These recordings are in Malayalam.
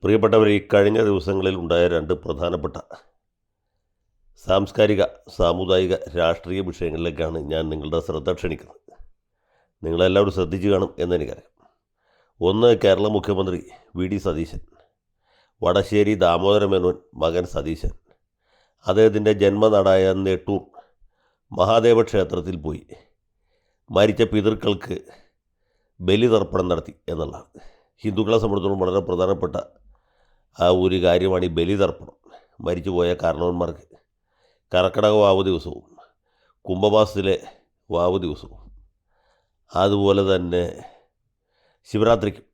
പ്രിയപ്പെട്ടവർ, ഈ കഴിഞ്ഞ ദിവസങ്ങളിൽ ഉണ്ടായ രണ്ട് പ്രധാനപ്പെട്ട സാംസ്കാരിക, സാമുദായിക, രാഷ്ട്രീയ വിഷയങ്ങളിലേക്കാണ് ഞാൻ നിങ്ങളുടെ ശ്രദ്ധ ക്ഷണിക്കുന്നത്. നിങ്ങളെല്ലാവരും ശ്രദ്ധിച്ചു കാണും എന്നെനിക്കറിയാം. ഒന്ന്, കേരള മുഖ്യമന്ത്രി വി.ഡി. സതീശൻ, വടശ്ശേരി ദാമോദരമേനോൻ മകൻ സതീശൻ, അദ്ദേഹത്തിൻ്റെ ജന്മനാടായ നെട്ടൂർ മഹാദേവ ക്ഷേത്രത്തിൽ പോയി മരിച്ച പിതൃക്കൾക്ക് ബലിതർപ്പണം നടത്തി എന്നുള്ളതാണ്. ഹിന്ദുക്കളെ സംബന്ധിച്ചിടത്തോളം വളരെ പ്രധാനപ്പെട്ട ഒരു കാര്യമാണ് ഈ ബലിതർപ്പണം. മരിച്ചുപോയ കാരണവന്മാർക്ക് കർക്കിടക വാവ് ദിവസവും കുംഭമാസത്തിലെ വാവ് ദിവസവും അതുപോലെ തന്നെ ശിവരാത്രിക്കും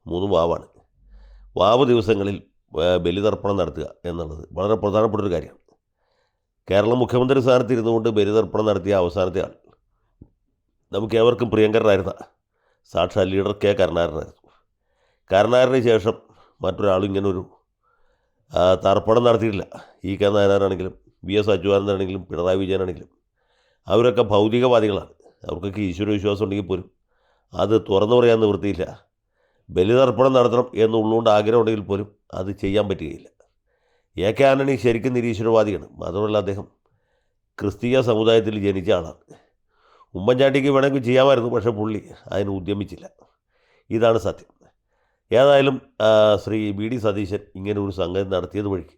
3 വാവാണ്. വാവ് ദിവസങ്ങളിൽ ബലിതർപ്പണം നടത്തുക എന്നുള്ളത് വളരെ പ്രധാനപ്പെട്ടൊരു കാര്യമാണ്. കേരള മുഖ്യമന്ത്രി സ്ഥാനത്ത് ഇരുന്നുകൊണ്ട് ബലിതർപ്പണം നടത്തിയ അവസാനത്തെ ആൾ നമുക്കേവർക്കും പ്രിയങ്കരനായിരുന്ന സാക്ഷാൽ ലീഡർ കെ കരുണാകരനായിരുന്നു. കരുണാകരന് ശേഷം മറ്റൊരാളും ഇങ്ങനൊരു തർപ്പണം നടത്തിയിട്ടില്ല. ഇ കെ നായനാരാണെങ്കിലും വി.എസ്. അച്യുതാനന്ദനാണെങ്കിലും പിണറായി വിജയനാണെങ്കിലും അവരൊക്കെ ഭൗതികവാദികളാണ്. അവർക്കൊക്കെ ഈശ്വരവിശ്വാസം ഉണ്ടെങ്കിൽ പോലും അത് തുറന്നു പറയാൻ നിവൃത്തിയില്ല. ബലിതർപ്പണം നടത്തണം എന്നുള്ളതുകൊണ്ട് ആഗ്രഹമുണ്ടെങ്കിൽ പോലും അത് ചെയ്യാൻ പറ്റുകയില്ല. എ കെ ആന്റണി ശരിക്കും നിരീശ്വരവാദിയാണ്. മാത്രമല്ല അദ്ദേഹം ക്രിസ്തീയ സമുദായത്തിൽ ജനിച്ച ആളാണ്. ഉമ്മൻചാണ്ടിക്ക് വേണമെങ്കിൽ ചെയ്യാമായിരുന്നു, പക്ഷേ പുള്ളി അതിന് ഉദ്യമിച്ചില്ല. ഇതാണ് സത്യം. ഏതായാലും ശ്രീ വി.ഡി. സതീശൻ ഇങ്ങനെ ഒരു സംഗതി നടത്തിയത് വഴിക്ക്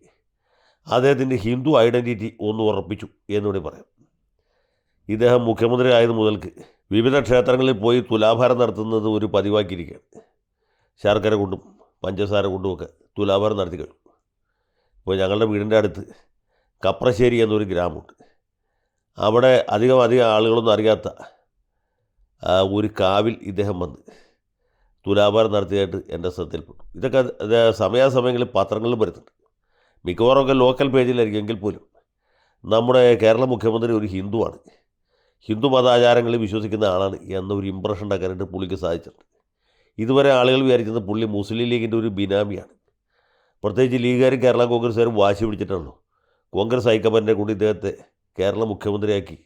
അദ്ദേഹത്തിൻ്റെ ഹിന്ദു ഐഡൻറ്റിറ്റി ഒന്ന് ഉറപ്പിച്ചു എന്നുകൂടി പറയാം. ഇദ്ദേഹം മുഖ്യമന്ത്രി ആയത് മുതൽക്ക് വിവിധ ക്ഷേത്രങ്ങളിൽ പോയി തുലാഭാരം നടത്തുന്നത് ഒരു പതിവാക്കിയിരിക്കുകയാണ്. ശർക്കര കൊണ്ടും പഞ്ചസാര കൊണ്ടുമൊക്കെ തുലാഭാരം നടത്തി കഴിഞ്ഞു. ഇപ്പോൾ ഞങ്ങളുടെ വീടിൻ്റെ അടുത്ത് കപ്രശ്ശേരി എന്നൊരു ഗ്രാമമുണ്ട്. അവിടെ അധികം ആളുകളൊന്നും അറിയാത്ത ഒരു കാവിൽ ഇദ്ദേഹം വന്ന് തുലാഭാരം നടത്തിയായിട്ട് എൻ്റെ ശ്രദ്ധയിൽപ്പെട്ടു. ഇതൊക്കെ സമയാസമയങ്ങളിൽ പത്രങ്ങളിൽ വരുന്നുണ്ട്. മിക്കവാറൊക്കെ ലോക്കൽ പേജിലായിരിക്കും. എങ്കിൽ പോലും നമ്മുടെ കേരള മുഖ്യമന്ത്രി ഒരു ഹിന്ദുവാണ്, ഹിന്ദു മതാചാരങ്ങളിൽ വിശ്വസിക്കുന്ന ആളാണ് എന്നൊരു ഇമ്പ്രഷൻ ഉണ്ടാക്കാനായിട്ട് പുള്ളിക്ക് സാധിച്ചിട്ടുണ്ട്. ഇതുവരെ ആളുകൾ വിചാരിച്ചത് പുള്ളി മുസ്ലിം ലീഗിൻ്റെ ഒരു ബിനാമിയാണ്. പ്രത്യേകിച്ച് ലീഗുകാരും കേരള കോൺഗ്രസ്സുകാരും വാശി പിടിച്ചിട്ടാണല്ലോ കോൺഗ്രസ് ഹൈക്കമാൻഡിനെ കൊണ്ട് ഇദ്ദേഹത്തെ കേരള മുഖ്യമന്ത്രിയാക്കി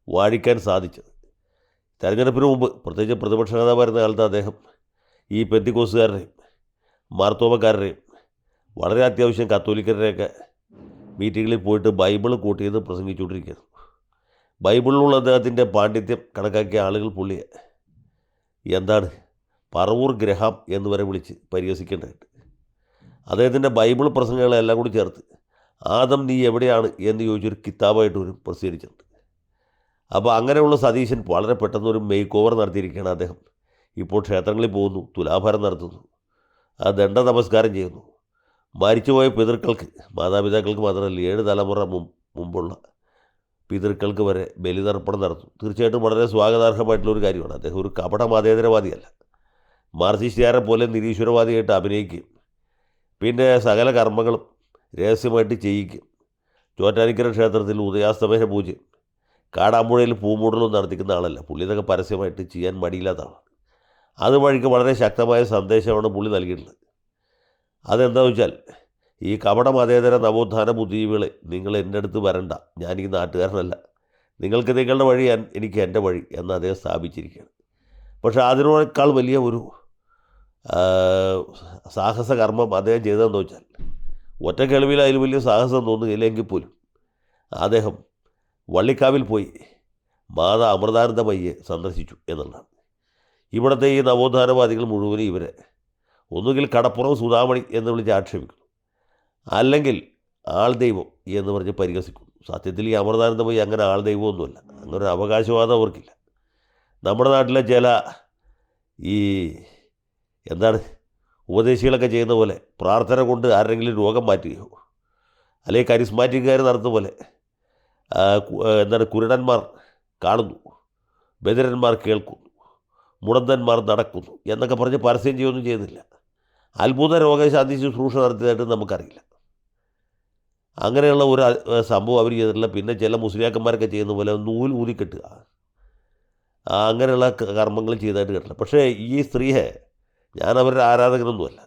വാഴിക്കാൻ സാധിച്ചത്. തെരഞ്ഞെടുപ്പിന് മുമ്പ് പ്രത്യേകിച്ച് പ്രതിപക്ഷ നേതാവായിരുന്ന കാലത്ത് അദ്ദേഹം ഈ പെന്തിക്കോസുകാരുടെയും മാർത്തോമക്കാരുടെയും വളരെ അത്യാവശ്യം കത്തോലിക്കരുടെയൊക്കെ മീറ്റിങ്ങിൽ പോയിട്ട് ബൈബിൾ കോട്ട് ചെയ്ത് പ്രസംഗിച്ചുകൊണ്ടിരിക്കുകയാണ്. ബൈബിളിലുള്ള അദ്ദേഹത്തിൻ്റെ പാണ്ഡിത്യം കണക്കാക്കിയ ആളുകൾ പുള്ളിയെ എന്താണ് പറവൂർ ഗ്രഹാം എന്ന് വരെ വിളിച്ച് പരിഹസിക്കേണ്ടതായിട്ട്. അദ്ദേഹത്തിൻ്റെ ബൈബിൾ പ്രസംഗങ്ങളെല്ലാം കൂടി ചേർത്ത് ആദം നീ എവിടെയാണ് എന്ന് ചോദിച്ചൊരു കിതാബായിട്ട് ഒരു പ്രസിദ്ധീകരിച്ചിട്ടുണ്ട്. അപ്പോൾ അങ്ങനെയുള്ള സതീശൻ വളരെ പെട്ടെന്നൊരു മേക്ക് ഓവർ നടത്തിയിരിക്കുകയാണ്. അദ്ദേഹം ഇപ്പോൾ ക്ഷേത്രങ്ങളിൽ പോകുന്നു, തുലാഭാരം നടത്തുന്നു, ദണ്ഡ നമസ്കാരം ചെയ്യുന്നു. മരിച്ചുപോയ പിതൃക്കൾക്ക്, മാതാപിതാക്കൾക്ക് മാത്രമല്ല 7 തലമുറ മുമ്പുള്ള പിതൃക്കൾക്ക് വരെ ബലിതർപ്പണം നടത്തും. തീർച്ചയായിട്ടും വളരെ സ്വാഗതാർഹമായിട്ടുള്ളൊരു കാര്യമാണ്. അദ്ദേഹം ഒരു കപട മതേതരവാദിയല്ല, മാർക്സിസ്റ്റുകാരെ പോലെ നിരീശ്വരവാദിയായിട്ട് അഭിനയിക്കുകയും പിന്നെ സകല കർമ്മങ്ങളും രഹസ്യമായിട്ട് ചെയ്യിക്കും. ചോറ്റാനിക്കര ക്ഷേത്രത്തിൽ ഉദയാസ്തമന പൂജയും കാടാമ്പുഴയിൽ പൂമൂടലും നടത്തിക്കുന്ന ആളല്ല പുള്ളി. ഇതൊക്കെ പരസ്യമായിട്ട് ചെയ്യാൻ മടിയില്ലാത്ത ആളാണ്. അതുവഴിക്ക് വളരെ ശക്തമായ സന്ദേശമാണ് പുള്ളി നൽകിയിട്ടുള്ളത്. അതെന്താണെന്ന് വെച്ചാൽ, ഈ കപട മതേതര നവോത്ഥാന ബുദ്ധിജീവികളെ നിങ്ങൾ എൻ്റെ അടുത്ത് വരണ്ട, ഞാൻ ഈ നാട്ടുകാരനല്ല, നിങ്ങൾക്ക് നിങ്ങളുടെ വഴി, എനിക്ക് എൻ്റെ വഴി എന്ന് അദ്ദേഹം സ്ഥാപിച്ചിരിക്കുകയാണ്. പക്ഷേ അതിനേക്കാൾ വലിയ ഒരു സാഹസ കർമ്മം അദ്ദേഹം ചെയ്തതെന്ന് വെച്ചാൽ, ഒറ്റ കേൾവിയിൽ അതിൽ വലിയ സാഹസം തോന്നുകയില്ലെങ്കിൽ പോലും അദ്ദേഹം വള്ളിക്കാവിൽ പോയി മാതാ അമൃതാനന്ദമയ്യെ സന്ദർശിച്ചു എന്നുള്ളതാണ്. ഇവിടുത്തെ ഈ നവോത്ഥാനവാദികൾ മുഴുവനും ഇവരെ ഒന്നുകിൽ കടപ്പുറം സുധാമണി എന്ന് വിളിച്ച് ആക്ഷേപിക്കുന്നു, അല്ലെങ്കിൽ ആൾ ദൈവം എന്ന് പറഞ്ഞ് പരിഹസിക്കുന്നു. സത്യത്തിൽ ഈ അമൃതാനന്ദമയ്യ അങ്ങനെ ആൾ ദൈവമൊന്നുമല്ല, അങ്ങനെ ഒരു അവകാശവാദം അവർക്കില്ല. നമ്മുടെ നാട്ടിലെ ചില ഈ ഉപദേശികളൊക്കെ ചെയ്യുന്ന പോലെ പ്രാർത്ഥന കൊണ്ട് ആരെങ്കിലും രോഗം മാറ്റുകയോ, അല്ലെങ്കിൽ കരിസ്മാറ്റിക്കുകാർ നടത്തുന്ന പോലെ കുരുടന്മാർ കാണുന്നു, ബധിരന്മാർ കേൾക്കുന്നു, മുടന്തന്മാർ നടക്കുന്നു എന്നൊക്കെ പറഞ്ഞ് പരസ്യം ചെയ്യുകയൊന്നും ചെയ്യുന്നില്ല. അത്ഭുത രോഗശാന്തി ശുശ്രൂഷ നടത്തിയതായിട്ട് നമുക്കറിയില്ല. അങ്ങനെയുള്ള ഒരു സംഭവം അവർ ചെയ്തിട്ടില്ല. പിന്നെ ചില മുസ്ലിയാക്കന്മാരൊക്കെ ചെയ്യുന്ന പോലെ നൂൽ ഊതിക്കെട്ടുക, അങ്ങനെയുള്ള കർമ്മങ്ങൾ ചെയ്തതായിട്ട് കേട്ടില്ല. പക്ഷേ ഈ സ്ത്രീയെ, ഞാൻ അവരുടെ ആരാധകനൊന്നുമല്ല,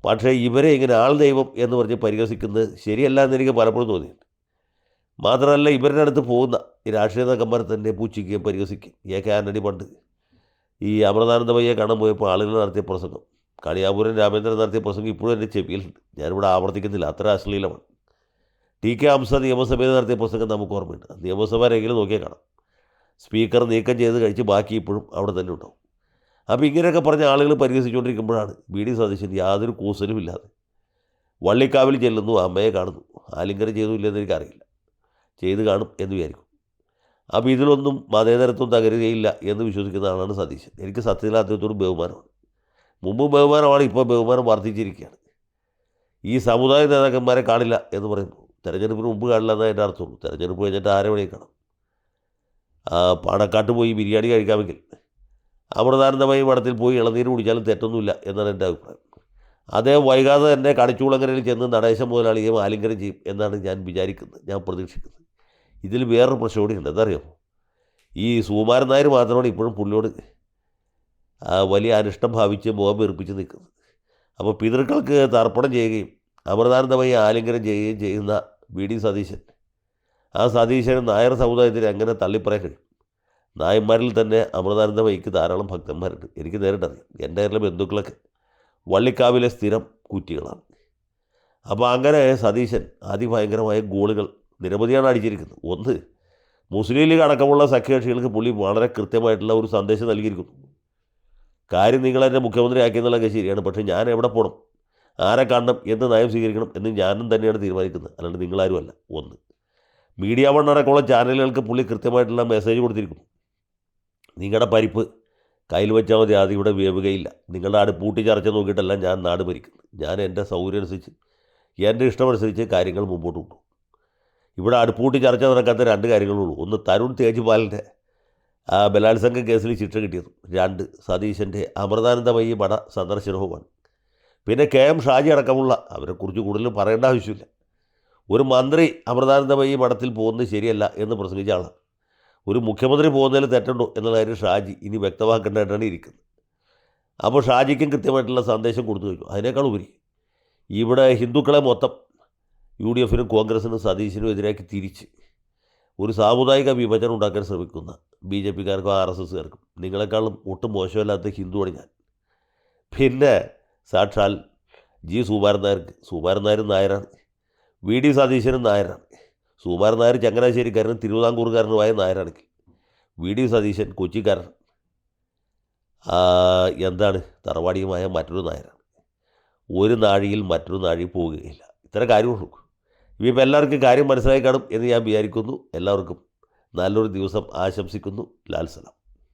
പക്ഷേ ഇവരെ ഇങ്ങനെ ആൾ ദൈവം എന്ന് പറഞ്ഞ് പരിഹസിക്കുന്നത് ശരിയല്ല എന്ന് എനിക്ക് പലപ്പോഴും തോന്നിയിട്ടുണ്ട്. മാത്രമല്ല, ഇവരുടെ അടുത്ത് പോകുന്ന ഈ രാഷ്ട്രീയ നേതാക്കന്മാരെ തന്നെ പൂച്ചിക്കുകയും പരിഹസിക്കുകയും. എ കെ ആന്റണി പണ്ട് ഈ അമൃതാനന്ദമയ്യെ കാണാൻ പോയപ്പോൾ ആളുകൾ നടത്തിയ പ്രസംഗം കണിയാപുരം രാമേന്ദ്രൻ നടത്തിയ പ്രസംഗം ഇപ്പോഴും എൻ്റെ ചെവിയിലുണ്ട്. ഞാനിവിടെ ആവർത്തിക്കുന്നില്ല, അത്ര അശ്ലീലമാണ്. ടി കെ ഹംസ നിയമസഭയിൽ നടത്തിയ പ്രസംഗം നമുക്ക് ഓർമ്മയുണ്ട്. നിയമസഭയിലെങ്കിലും നോക്കിയാൽ കാണാം. സ്പീക്കർ നീക്കം ചെയ്ത് കഴിച്ച് ബാക്കി ഇപ്പോഴും അവിടെ തന്നെ ഉണ്ടാവും. അപ്പോൾ ഇങ്ങനെയൊക്കെ പറഞ്ഞ ആളുകൾ പരിഹസിച്ചുകൊണ്ടിരിക്കുമ്പോഴാണ് വി ഡി സതീശൻ യാതൊരു കൂസലും ഇല്ലാതെ വള്ളിക്കാവിൽ ചെല്ലുന്നു, അമ്മയെ കാണുന്നു. ആലിംഗനം ചെയ്തു ഇല്ലെന്ന് എനിക്കറിയില്ല, ചെയ്ത് കാണും എന്ന് വിചാരിക്കും. അപ്പോൾ ഇതിലൊന്നും മതേതരത്വം തകരുകയില്ല എന്ന് വിശ്വസിക്കുന്ന ആളാണ് സതീശൻ. എനിക്ക് സത്യത്തിൽ അദ്ദേഹത്തോട് ബഹുമാനമാണ്. മുമ്പും ബഹുമാനമാണ്, ഇപ്പോൾ ബഹുമാനം വർദ്ധിച്ചിരിക്കുകയാണ്. ഈ സമുദായ നേതാക്കന്മാരെ കാണില്ല എന്ന് പറയുമ്പോൾ തെരഞ്ഞെടുപ്പിന് മുമ്പ് കാണില്ല എന്നേ എൻ്റെ അർത്ഥമുള്ളൂ. തെരഞ്ഞെടുപ്പ് കഴിഞ്ഞിട്ട് ആരെ വേണേൽ കാണാം. പാണക്കാട്ട് പോയി ബിരിയാണി കഴിക്കാമെങ്കിൽ അമൃതാനന്ദമയി മഠത്തിൽ പോയി ഇളനീര് കുടിച്ചാലും തെറ്റൊന്നുമില്ല എന്നാണ് എൻ്റെ അഭിപ്രായം. അദ്ദേഹം വൈകാതെ തന്നെ കണിച്ചൂളങ്ങരയിൽ ചെന്ന് നടേശൻ മുതലാളിയെ ആലിംഗനം ചെയ്യും എന്നാണ് ഞാൻ വിചാരിക്കുന്നത്, ഞാൻ പ്രതീക്ഷിക്കുന്നത്. ഇതിൽ വേറൊരു പ്രശ്നം കൂടിയുണ്ട്. എന്തറിയാമോ? ഈ സുകുമാരൻ നായർ മാത്രമാണ് ഇപ്പോഴും പുള്ളിയോട് വലിയ അനിഷ്ടം ഭാവിച്ച് മുഖം വീർപ്പിച്ച് നിൽക്കുന്നത്. അപ്പോൾ പിതൃക്കൾക്ക് തർപ്പണം ചെയ്യുകയും അമൃതാനന്ദമയി ആലിംഗനം ചെയ്യുകയും ചെയ്യുന്ന വി ഡി സതീശൻ, ആ സതീശൻ നായർ സമുദായത്തിന് എങ്ങനെ തള്ളിപ്പറയാൻ കഴിയും? നായന്മാരിൽ തന്നെ അമൃതാനന്ദമയിക്ക് ധാരാളം ഭക്തന്മാരുണ്ട്. എനിക്ക് നേരിട്ടറിയാം. എൻ്റെ എല്ലാ ബന്ധുക്കളൊക്കെ വള്ളിക്കാവിലെ സ്ഥിരം കുറ്റികളാണ്. അപ്പോൾ അങ്ങനെ സതീശൻ അതിഭയങ്കരമായ ഗോളുകൾ നിരവധിയാണ് അടിച്ചിരിക്കുന്നത്. ഒന്ന്, മുസ്ലിം ലീഗ് അടക്കമുള്ള സഖ്യകക്ഷികൾക്ക് പുള്ളി വളരെ കൃത്യമായിട്ടുള്ള ഒരു സന്ദേശം നൽകിയിരിക്കുന്നു. കാര്യം നിങ്ങളെന്നെ മുഖ്യമന്ത്രിയാക്കി എന്നുള്ളതൊക്കെ ശരിയാണ്, പക്ഷേ ഞാൻ എവിടെ പോകണം, ആരെ കാണണം, എന്ത് നയം സ്വീകരിക്കണം എന്ന് ഞാനും തന്നെയാണ് തീരുമാനിക്കുന്നത്, അല്ലാണ്ട് നിങ്ങളാരുമല്ല. ഒന്ന്, മീഡിയ വൺ അടക്കമുള്ള ചാനലുകൾക്ക് പുള്ളി കൃത്യമായിട്ടുള്ള മെസ്സേജ് കൊടുത്തിരിക്കുന്നു. നിങ്ങളുടെ പരിപ്പ് കയ്യിൽ വെച്ചാൽ മതി, അത് ഇവിടെ വേവുകയില്ല. നിങ്ങളുടെ അടുപ്പൂട്ടി ചർച്ച നോക്കിയിട്ടല്ല ഞാൻ നാട് ഭരിക്കുന്നത്. ഞാൻ എൻ്റെ സൗകര്യം അനുസരിച്ച്, എൻ്റെ ഇഷ്ടമനുസരിച്ച് കാര്യങ്ങൾ മുമ്പോട്ട് കൊണ്ടു. ഇവിടെ അടുപ്പൂട്ടി ചർച്ച നടക്കാത്ത രണ്ട് കാര്യങ്ങളുള്ളൂ. ഒന്ന്, തരുൺ തേജ്പാലിൻ്റെ ബലാത്സംഗ കേസിൽ ശിക്ഷ കിട്ടിയതും. രണ്ട്, സതീശൻ്റെ അമൃതാനന്ദമയി മഠ സന്ദർശനവുമാണ്. പിന്നെ കെ എം ഷാജി അടക്കമുള്ള, അവരെക്കുറിച്ച് കൂടുതലും പറയേണ്ട ആവശ്യമില്ല. ഒരു മന്ത്രി അമൃതാനന്ദമയി മഠത്തിൽ പോകുന്നത് ശരിയല്ല എന്ന് പ്രസംഗിച്ച ആളാണ്. ഒരു മുഖ്യമന്ത്രി പോകുന്നതിൽ തെറ്റുണ്ടോ എന്നുള്ള കാര്യം ഷാജി ഇനി വ്യക്തമാക്കേണ്ടതായിട്ടാണ് ഇരിക്കുന്നത്. അപ്പോൾ ഷാജിക്കും കൃത്യമായിട്ടുള്ള സന്ദേശം കൊടുത്തു കഴിഞ്ഞു. അതിനേക്കാൾ ഉപരി ഇവിടെ ഹിന്ദുക്കളെ മൊത്തം യു ഡി എഫിനും കോൺഗ്രസിനും സതീശനും എതിരാക്കി തിരിച്ച് ഒരു സാമുദായിക വിഭജനം ഉണ്ടാക്കാൻ ശ്രമിക്കുന്ന ബി ജെ പിക്കാർക്കും ആർ എസ് എസ്സുകാർക്കും നിങ്ങളെക്കാളും ഒട്ടും മോശമല്ലാത്ത ഹിന്ദുവാണ് ഞാൻ. പിന്നെ സാക്ഷാൽ ജി സുകുമാരൻ നായരും നായരാണ്, വി ഡി സതീശനും നായരാണ്. സുകുമാരൻ നായർ ചങ്ങനാശ്ശേരിക്കാരനും തിരുവിതാംകൂറുകാരനുമായ നായരാണെങ്കിൽ വി ഡി സതീശൻ കൊച്ചിക്കാരൻ, എന്താണ് തറവാടിയുമായ മറ്റൊരു നായരാണ്. ഒരു നാഴിയിൽ മറ്റൊരു നാഴി പോവുകയില്ല. ഇത്ര കാര്യമുള്ളൂ. ഇപ്പോൾ എല്ലാവർക്കും കാര്യം മനസ്സിലായി കാണും എന്ന് ഞാൻ വിചാരിക്കുന്നു. എല്ലാവർക്കും നല്ലൊരു ദിവസം ആശംസിക്കുന്നു. ലാൽ സലാം.